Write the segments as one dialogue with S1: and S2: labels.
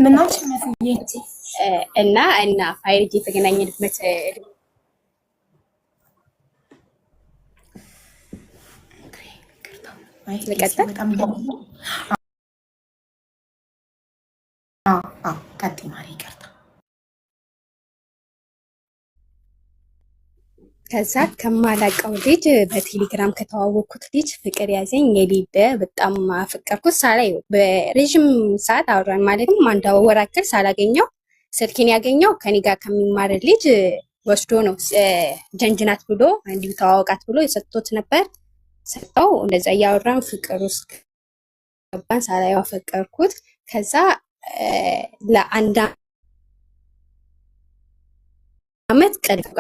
S1: ምናልሽ መስዬ
S2: እና ፋይልጅ የተገናኘንበት ልቀጥል።
S1: ቀጥይ ማሪ፣ ይቅርታ።
S2: ከዛ ከማላቀው ልጅ በቴሌግራም ከተዋወቅኩት ልጅ ፍቅር ያዘኝ። የሌለ በጣም አፈቀርኩት። ሳላይ በረዥም ሰዓት አወራን። ማለትም አንድ ወር ያክል ሳላገኘው ስልኬን ያገኘው ከኔ ጋር ከሚማር ልጅ ወስዶ ነው። ጀንጅናት ብሎ እንዲሁ ተዋወቃት ብሎ የሰጥቶት ነበር። ሰጠው። እንደዛ እያወራን ፍቅር ውስጥ ገባን። ሳላየው አፈቀርኩት። ከዛ ለአንድ አመት ቀልጋ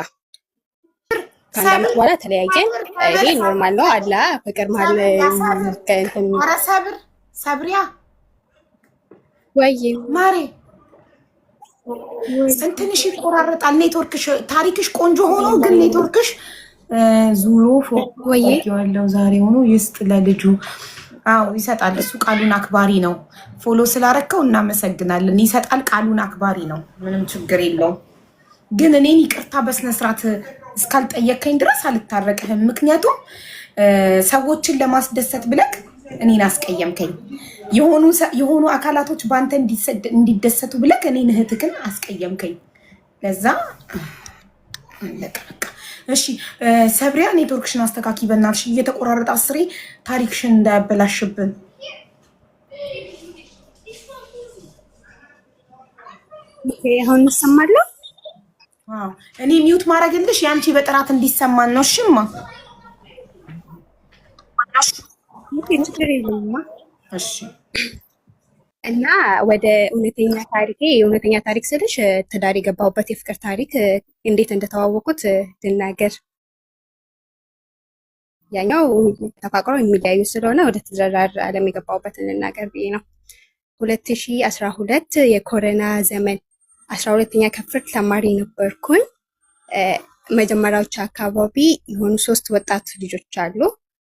S2: ከአንድ አመት በኋላ ተለያየን። ይሄ ኖርማል ነው አላ ፍቅር ማለት
S1: ኧረ ሰብሪያ
S2: ወይ
S1: ማሬ እንትንሽ ይቆራረጣል ኔትወርክሽ። ታሪክሽ ቆንጆ ሆኖ ግን ኔትወርክሽ ዙሮ ፎቆያለው ዛሬ ሆኖ ይስጥ ለልጁ። አዎ ይሰጣል። እሱ ቃሉን አክባሪ ነው። ፎሎ ስላረከው እናመሰግናለን። ይሰጣል፣ ቃሉን አክባሪ ነው። ምንም ችግር የለውም። ግን እኔን ይቅርታ በስነ ስርዓት እስካልጠየከኝ ድረስ አልታረቅህም። ምክንያቱም ሰዎችን ለማስደሰት ብለክ እኔን አስቀየምከኝ። የሆኑ አካላቶች በአንተ እንዲደሰቱ ብለክ እኔን እህትክን አስቀየምከኝ። ለዛ በቃ እሺ ሰብሪያ ኔትወርክሽን አስተካኪ በእናትሽ። እየተቆራረጠ አስሬ ታሪክሽን እንዳያበላሽብን።
S2: አሁን እንሰማለሁ።
S1: እኔ ሚውት ማድረግልሽ ያንቺ በጥራት እንዲሰማን ነው። እሺማ እሺ።
S2: እና ወደ እውነተኛ ታሪክ ስልሽ ትዳር የገባሁበት የፍቅር ታሪክ እንዴት እንደተዋወቁት ልናገር። ያኛው ተፋቅረው የሚለያዩ ስለሆነ ወደ ትዳር ዓለም የገባሁበት ልናገር ብዬ ነው። 2012 የኮሮና ዘመን 12ኛ ክፍል ተማሪ ነበርኩኝ። መጀመሪያዎች አካባቢ የሆኑ 3 ወጣት ልጆች አሉ።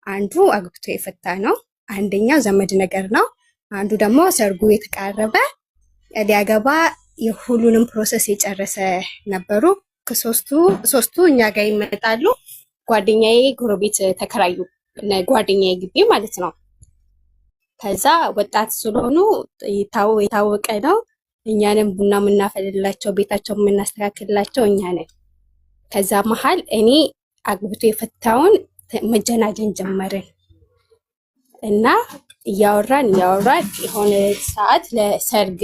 S2: አንዱ አግብቶ የፈታ ነው፣ አንደኛው ዘመድ ነገር ነው፣ አንዱ ደግሞ ሰርጉ የተቃረበ ሊያገባ የሁሉንም ፕሮሰስ የጨረሰ ነበሩ። ሶስቱ እኛ ጋር ይመጣሉ። ጓደኛዬ ጎረቤት ተከራዩ፣ ጓደኛዬ ግቢ ማለት ነው። ከዛ ወጣት ስለሆኑ የታወቀ ነው። እኛንም ቡና የምናፈልላቸው ቤታቸው የምናስተካክልላቸው እኛ ነን። ከዛ መሀል እኔ አግብቶ የፈታውን መጀናጀን ጀመርን እና እያወራን የሆነ ሰዓት ለሰርግ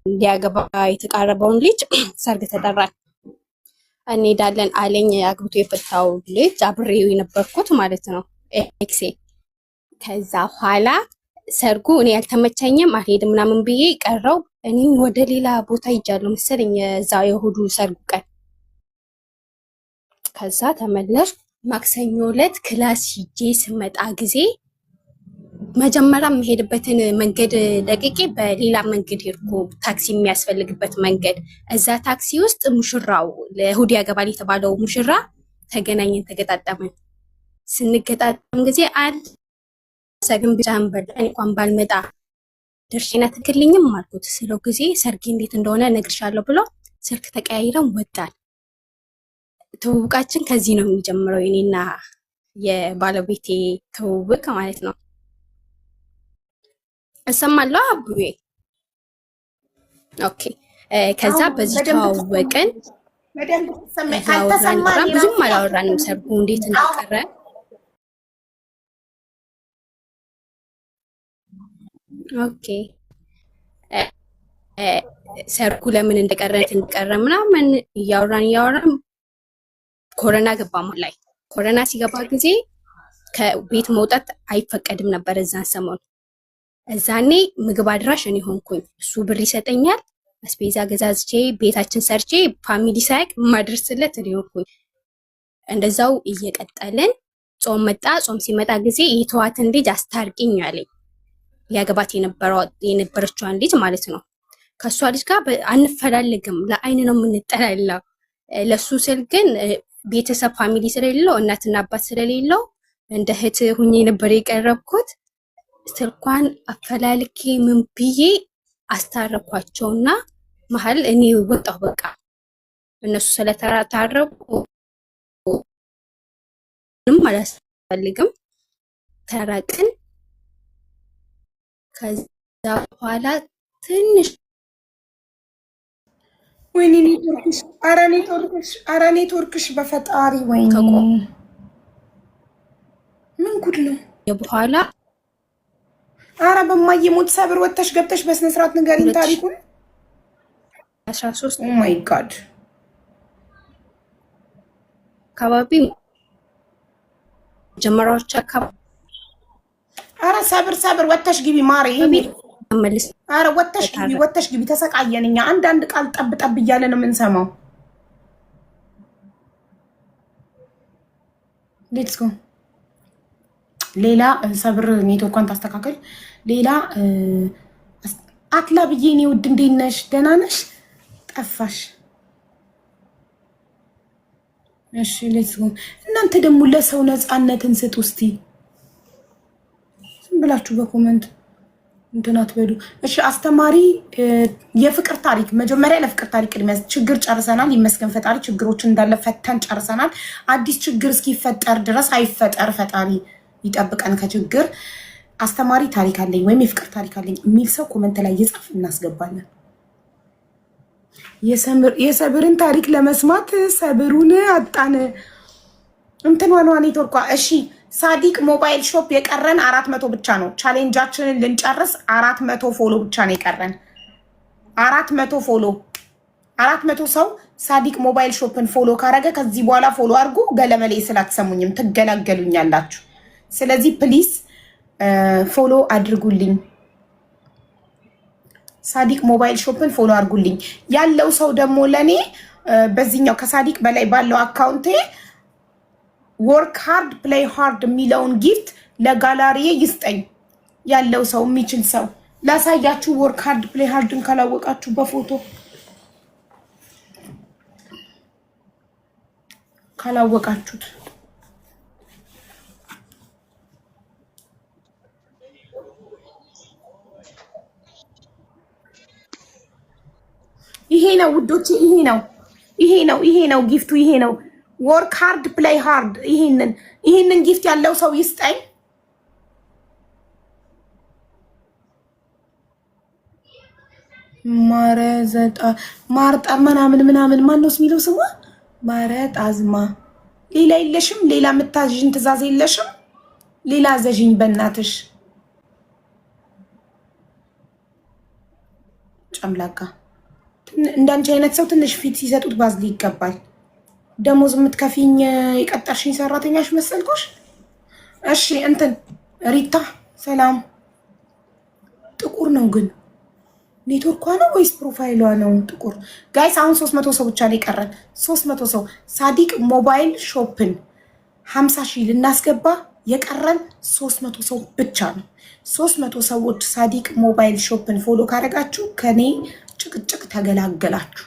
S2: እንዲያገባ የተቃረበውን ልጅ ሰርግ ተጠራን። እንሄዳለን አለኝ። አግብቶ የፈታው ልጅ አብሬው የነበርኩት ማለት ነው ኤክሴ። ከዛ ኋላ ሰርጉ እኔ ያልተመቸኝም አልሄድም ምናምን ብዬ ቀረው። እኔም ወደ ሌላ ቦታ ይጃለሁ መሰለኝ እዛ የእሑዱ ሰርጉ ቀን። ከዛ ተመለስ ማክሰኞ ዕለት ክላስ ሂጄ ስመጣ ጊዜ መጀመሪያ የምሄድበትን መንገድ ለቅቄ በሌላ መንገድ ሄድኩ። ታክሲ የሚያስፈልግበት መንገድ። እዛ ታክሲ ውስጥ ሙሽራው ለእሑድ ያገባል የተባለው ሙሽራ ተገናኘን፣ ተገጣጠመን። ስንገጣጠም ጊዜ አንድ ሰግን ብቻን በላ እንኳን ባልመጣ ደርሼና ትክልኝም አልኩት። ስለው ጊዜ ሰርጌ እንዴት እንደሆነ እነግርሻለሁ ብሎ ስልክ ተቀያይረን ወጣን። ትውውቃችን ከዚህ ነው የሚጀምረው፣ የኔና የባለቤቴ ትውውቅ ማለት ነው። እሰማለሁ አቡዬ። ኦኬ። ከዛ በዚህ ተዋወቅን። ብዙም አላወራንም ሰርጉ እንዴት እንደቀረ። ኦኬ። ሰርጉ ለምን እንደቀረ ምናምን እያወራን ኮሮና ገባ። ላይ ኮሮና ሲገባ ጊዜ ከቤት መውጣት አይፈቀድም ነበር እዛን ሰሞን። እዛኔ ምግብ አድራሽ እኔ ሆንኩኝ። እሱ ብር ይሰጠኛል፣ አስቤዛ ገዛዝቼ ቤታችን ሰርቼ ፋሚሊ ሳይቅ ማድረስለት እኔ ሆንኩኝ። እንደዛው እየቀጠልን ጾም መጣ። ጾም ሲመጣ ጊዜ የተዋትን ልጅ አስታርቂኝ አለኝ። ሊያገባት የነበረችዋን ልጅ ማለት ነው። ከእሷ ልጅ ጋር አንፈላለግም፣ ለአይን ነው የምንጠላላው። ለሱ ስል ግን ቤተሰብ ፋሚሊ ስለሌለው እናትና አባት ስለሌለው እንደ እህት ሁኜ ነበር የቀረብኩት። ስልኳን አፈላልኬ ምን ብዬ አስታረኳቸውና መሀል እኔ ወጣሁ። በቃ እነሱ ስለታረቁ ምንም አላስፈልግም ተራቅን። ከዛ በኋላ ትንሽ
S1: ወይኔ ኔትወርክሽ፣ ኧረ ኔትወርክሽ በፈጣሪ ወይኔ ምን ጉድ ነው?
S2: በኋላ
S1: ኧረ በማየሞት ሰብር ወተሽ ገብተሽ በስነ ስርዓት ንገሪኝ ታሪኩን።
S2: 13
S1: ኦ ማይ ጋድ
S2: አካባቢ ጀመራዎች አካባቢ
S1: ኧረ ሰብር ወተሽ ግቢ ማሬ።
S2: መልስ
S1: ኧረ ወተሽ ግቢ ተሰቃየን እኛ። አንዳንድ ቃል ጠብ እያለ ነው የምንሰማው። ሌትስ ጎ። ሌላ ሰብር ኔትወርኳን ታስተካከል። ሌላ አትላ ብዬ እኔ ውድ እንዴት ነሽ? ደህና ነሽ? ጠፋሽ። እሺ ሌትስ ጎ። እናንተ ደግሞ ለሰው ነፃነትን ስጡ እስቲ። ዝም ብላችሁ በኮመንት እንትን አትበሉ። እሺ አስተማሪ የፍቅር ታሪክ መጀመሪያ ለፍቅር ታሪክ ቅድሚያ ችግር ጨርሰናል። ይመስገን ፈጣሪ ችግሮችን እንዳለ ፈተን ጨርሰናል። አዲስ ችግር እስኪፈጠር ድረስ አይፈጠር ፈጣሪ ይጠብቀን ከችግር። አስተማሪ ታሪክ አለኝ ወይም የፍቅር ታሪክ አለኝ የሚል ሰው ኮመንት ላይ ይጻፍ፣ እናስገባለን። የሰብርን ታሪክ ለመስማት ሰብሩን አጣን። እንትን ዋናዋ ኔትወርኳ። እሺ ሳዲቅ ሞባይል ሾፕ የቀረን 400 ብቻ ነው። ቻሌንጃችንን ልንጨርስ 400 ፎሎ ብቻ ነው የቀረን። 400 ፎሎ 400 ሰው ሳዲቅ ሞባይል ሾፕን ፎሎ ካረገ ከዚህ በኋላ ፎሎ አድርጉ። ገለመሌ ስላትሰሙኝም ትገላገሉኛላችሁ። ስለዚህ ፕሊስ ፎሎ አድርጉልኝ። ሳዲቅ ሞባይል ሾፕን ፎሎ አድርጉልኝ። ያለው ሰው ደግሞ ለኔ በዚህኛው ከሳዲቅ በላይ ባለው አካውንቴ ወርክ ሃርድ ፕሌይ ሃርድ የሚለውን ጊፍት ለጋላሪዬ ይስጠኝ። ያለው ሰው የሚችል ሰው ላሳያችሁ። ወርክ ሃርድ ፕሌይ ሃርድን ካላወቃችሁ በፎቶ ካላወቃችሁት ይሄ ነው ውዶቼ፣ ይሄ ነው ጊፍቱ፣ ይሄ ነው ወርክ ሃርድ ፕሌይ ሃርድ። ይሄንን ጊፍት ያለው ሰው ይስጠኝ። ማርጣ ምናምን ማን ነው የሚለው ስሟ? ማረት አዝማ። ሌላ የለሽም? ሌላ የምታዥኝ ትእዛዝ የለሽም? ሌላ አዘዥኝ በእናትሽ። ጨምላቃ እንዳንቺ አይነት ሰው ትንሽ ፊት ሲሰጡት ባዝሊ ይገባል። ደሞዝ የምትከፊኝ የቀጠርሽኝ ሰራተኛሽ መሰልኩሽ? እሺ እንትን ሪታ ሰላም። ጥቁር ነው ግን ኔትወርኳ ነው ወይስ ፕሮፋይሏ ነው ጥቁር? ጋይስ አሁን 300 ሰው ብቻ ነው የቀረን። 300 ሰው ሳዲቅ ሞባይል ሾፕን 50 ሺህ ልናስገባ የቀረን 300 ሰው ብቻ ነው። 300 ሰዎች ሳዲቅ ሞባይል ሾፕን ፎሎ ካደረጋችሁ ከኔ ጭቅጭቅ ተገላገላችሁ።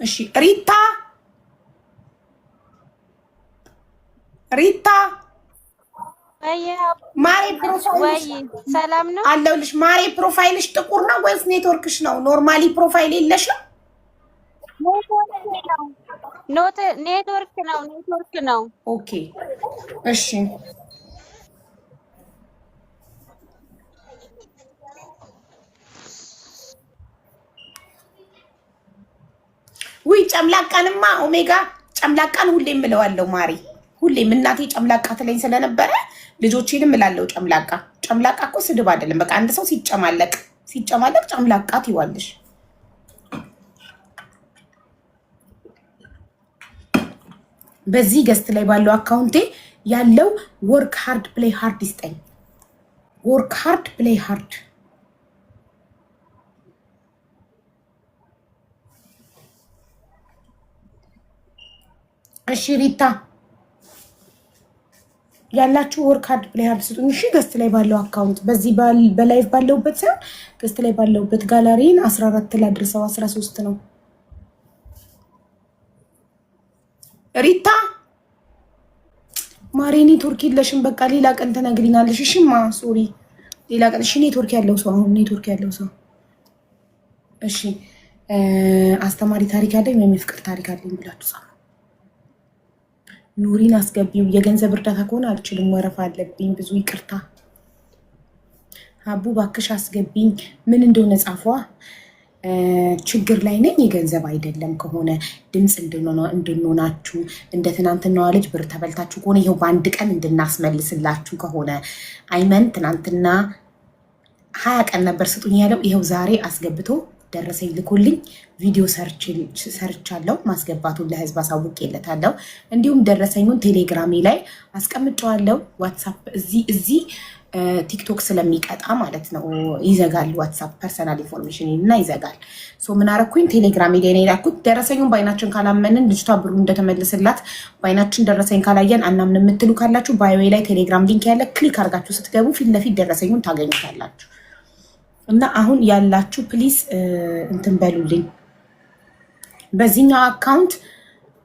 S1: እሺ ሪታ ማሬ ፕሮፋይልሽ
S3: ሰላም ነው
S1: አለሁልሽ። ማሬ ፕሮፋይልሽ ጥቁር ነው ወይስ ኔትወርክሽ ነው? ኖርማሊ ፕሮፋይል የለሽም?
S3: ኔትወርክ ነው።
S1: ኦኬ እሺ ውይ ጨምላቃንማ ኦሜጋ ጨምላቃን ሁሌም እለዋለሁ ማሪ። ሁሌም እናቴ ጨምላቃ ትለኝ ስለነበረ ልጆቼንም እላለሁ ጨምላቃ። ጨምላቃ እኮ ስድብ አይደለም። በቃ አንድ ሰው ሲጨማለቅ ጨምላቃ ትይዋለሽ። በዚህ ገስት ላይ ባለው አካውንቴ ያለው ወርክ ሃርድ ፕሌይ ሃርድ ይስጠኝ። ወርክ ሃርድ ፕሌይ ሃርድ። እሺ ሪታ ያላችሁ ወርክ ሃርድ ፕሌይ ሃርድ ስጡኝ። እሺ ገስት ላይ ባለው አካውንት በዚህ በላይቭ ባለውበት ሳይሆን ገስት ላይ ባለውበት ጋላሪን 14 ላድርሰው። 13 ነው ሪታ። ማሬ ኔትወርክ የለሽም። በቃ ሌላ ቀን ትነግሪናለሽ። እሺማ ሶሪ ሌላ ቀን። እሺ ኔትወርክ ያለው ሰው አሁን ኔትወርክ ያለው ሰው እሺ አስተማሪ ታሪክ አለኝ ወይም የፍቅር ታሪክ አለኝ ብላችሁ ጻፉ። ኑሪን አስገቢው። የገንዘብ እርዳታ ከሆነ አልችልም፣ ወረፋ አለብኝ፣ ብዙ ይቅርታ። አቡ ባክሽ አስገቢኝ። ምን እንደሆነ ጻፏ። ችግር ላይ ነኝ፣ የገንዘብ አይደለም ከሆነ ድምፅ እንድንሆናችሁ እንደ ትናንትናዋ ልጅ ብር ተበልታችሁ ከሆነ ይኸው በአንድ ቀን እንድናስመልስላችሁ ከሆነ አይመን ትናንትና 20 ቀን ነበር ስጡኝ ያለው፣ ይኸው ዛሬ አስገብቶ ደረሰኝ ልኮልኝ ቪዲዮ ሰርቻለሁ። ማስገባቱን ለህዝብ አሳውቄለታለሁ። እንዲሁም ደረሰኙን ቴሌግራሜ ላይ አስቀምጨዋለሁ። ዋትሳፕ እዚህ ቲክቶክ ስለሚቀጣ ማለት ነው ይዘጋል። ዋትሳፕ ፐርሰናል ኢንፎርሜሽን እና ይዘጋል። ምን አረኩኝ? ቴሌግራሜ ላይ ነው የላኩት። ደረሰኙን በአይናችን ካላመንን ልጅቷ ብሩ እንደተመለሰላት በአይናችን ደረሰኝ ካላየን አናምን የምትሉ ካላችሁ ባዮ ላይ ቴሌግራም ሊንክ ያለ ክሊክ አድርጋችሁ ስትገቡ ፊት ለፊት ደረሰኙን ታገኙታላችሁ። እና አሁን ያላችሁ ፕሊስ እንትን በሉልኝ። በዚህኛው አካውንት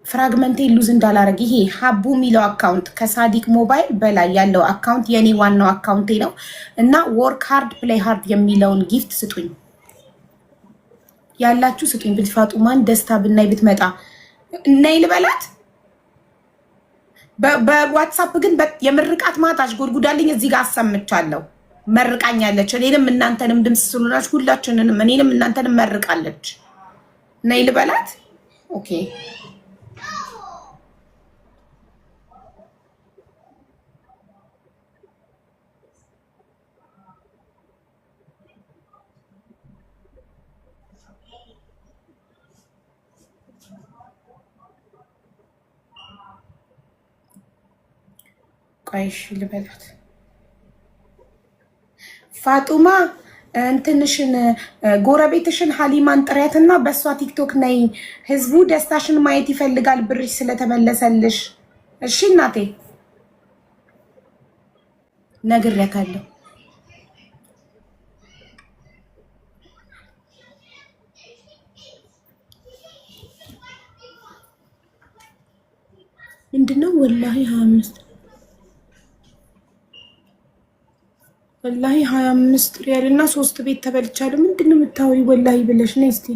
S1: ፍራግመንቴ ሉዝ እንዳላረግ ይሄ ሀቡ የሚለው አካውንት ከሳዲቅ ሞባይል በላይ ያለው አካውንት የኔ ዋናው አካውንቴ ነው። እና ወርክ ሃርድ ፕሌይ ሃርድ የሚለውን ጊፍት ስጡኝ ያላችሁ ስጡኝ። ብትፋጡማን ደስታ ብናይ ብትመጣ እናይ ልበላት። በዋትሳፕ ግን የምርቃት ማታች ጎድጉዳልኝ እዚህ ጋር አሰምቻለሁ። መርቃኛለች። እኔንም እናንተንም ድምፅ ስለሆናችሁ ሁላችንንም እኔንም እናንተንም መርቃለች። ነይ ልበላት። ኦኬ ቆይሽ ልበላት። ፋጡማ እንትንሽን ጎረቤትሽን ሀሊማን ጥሪያትና በእሷ ቲክቶክ ነይ። ህዝቡ ደስታሽን ማየት ይፈልጋል ብርሽ ስለተመለሰልሽ። እሺ እናቴ ነግሬያታለሁ። ምንድነው ወላሂ 25 ሪያል እና 3 ቤት ተበልቻለሁ። ምንድነው የምታወሪ? ወላሂ ብለሽ ነይ እስቲ።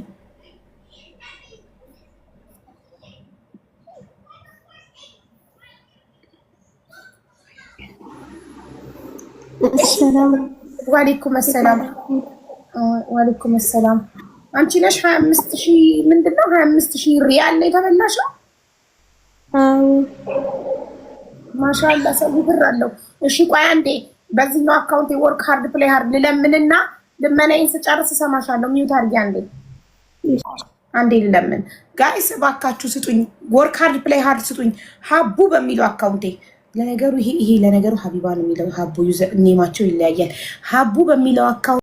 S1: ወአለይኩም ሰላም ወአለይኩም ሰላም። አንቺ ነሽ 25000 ምንድነው 25000 ሪያል ነው የተበላሽው? ማሻአላ ሰው ብር አለው። እሺ ቆይ አንዴ በዚህኛው አካውንት ወርክ ሃርድ ፕሌይ ሃርድ ልለምንና ልመናዬን ስጨርስ እሰማሻለሁ። ሚውት አድርጊ አንዴ ልለምን። ጋይስ እባካችሁ ስጡኝ፣ ወርክ ሃርድ ፕሌይ ሃርድ ስጡኝ። ሀቡ በሚለው አካውንቴ ለነገሩ ይሄ ለነገሩ ሀቢባ ነው የሚለው ሀቡ ዩዘር ኔማቸው ይለያያል። ሀቡ በሚለው አካውንት